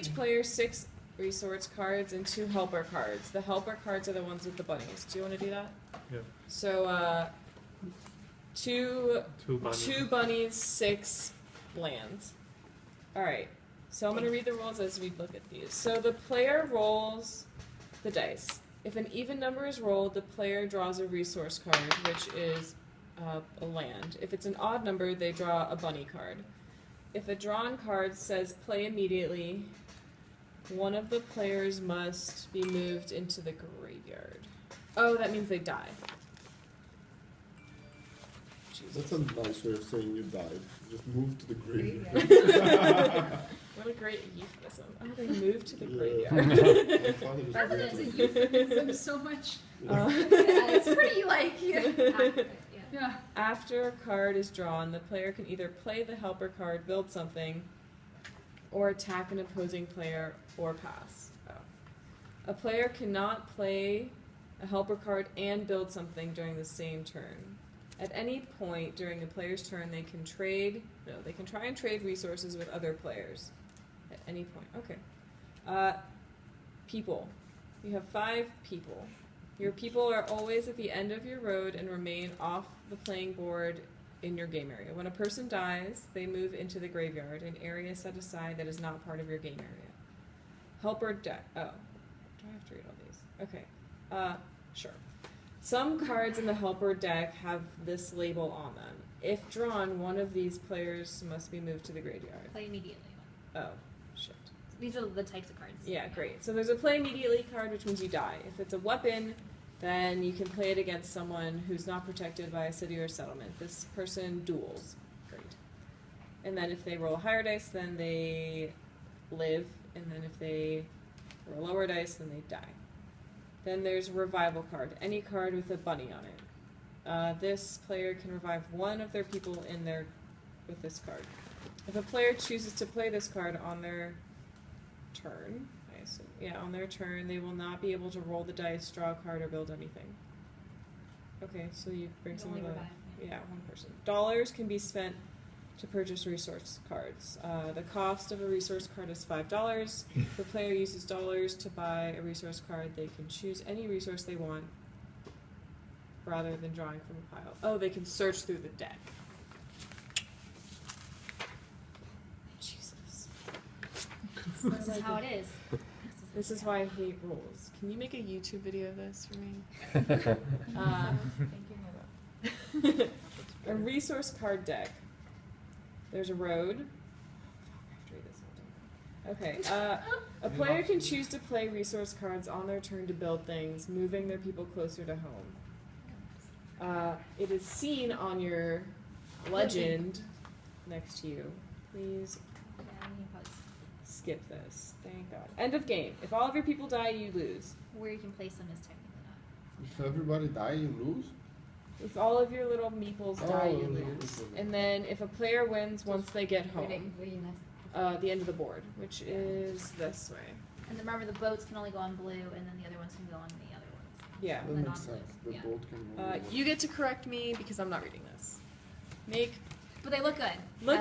each player 6 resource cards and 2 helper cards. The helper cards are the ones with the bunnies. Do you want to do that? Yeah. So, two bunnies, 6 lands. Alright, so I'm going to read the rules as we look at these. So the player rolls the dice. If an even number is rolled, the player draws a resource card, which is a land. If it's an odd number, they draw a bunny card. If a drawn card says play immediately, one of the players must be moved into the graveyard. Oh, that means they die. That's a nice way of saying you died. Just move to the graveyard. What a great euphemism. Oh, they moved to the graveyard. My father was That's very a good. euphemism so much. Uh, It's pretty like accurate, yeah. After a card is drawn, the player can either play the helper card, build something, or attack an opposing player, or pass. Oh. A player cannot play a helper card and build something during the same turn. At any point during the player's turn, they can try and trade resources with other players. At any point. Okay. People. You have 5 people. Your people are always at the end of your road and remain off the playing board in your game area. When a person dies, they move into the graveyard, an area set aside that is not part of your game area. Helper deck. Oh. Do I have to read all these? Okay. Sure. Some cards in the helper deck have this label on them. If drawn, one of these players must be moved to the graveyard. Play immediately. Oh, shit. These are the types of cards. Yeah, great. So there's a play immediately card, which means you die. If it's a weapon, then you can play it against someone who's not protected by a city or settlement. This person duels. Great. And then if they roll a higher dice, then they live. And then if they roll a lower dice, then they die. Then there's revival card. Any card with a bunny on it. This player can revive one of their people with this card. If a player chooses to play this card on their turn, I assume, on their turn, they will not be able to roll the dice, draw a card, or build anything. Okay, so you bring some of the... Yeah, one person. Dollars can be spent to purchase resource cards. The cost of a resource card is $5. If the player uses dollars to buy a resource card, they can choose any resource they want rather than drawing from a pile. Oh, they can search through the deck. Jesus. This is how it is. This is why I hate rules. Can you make a YouTube video of this for me? A resource card deck. There's a road. Okay. A player can choose to play resource cards on their turn to build things, moving their people closer to home. It is seen on your legend next to you. Please skip this. Thank God. End of game. If all of your people die, you lose. Where you can place them is technically not. If everybody die, you lose? If all of your little meeples die, you lose. And then if a player wins once they get home, the end of the board, which is this way. And remember, the boats can only go on blue, and then the other ones can go on the other ones. Yeah. That The makes non-blue. sense. The Yeah. boat can only You get to correct me because I'm not reading this. But they look good. Look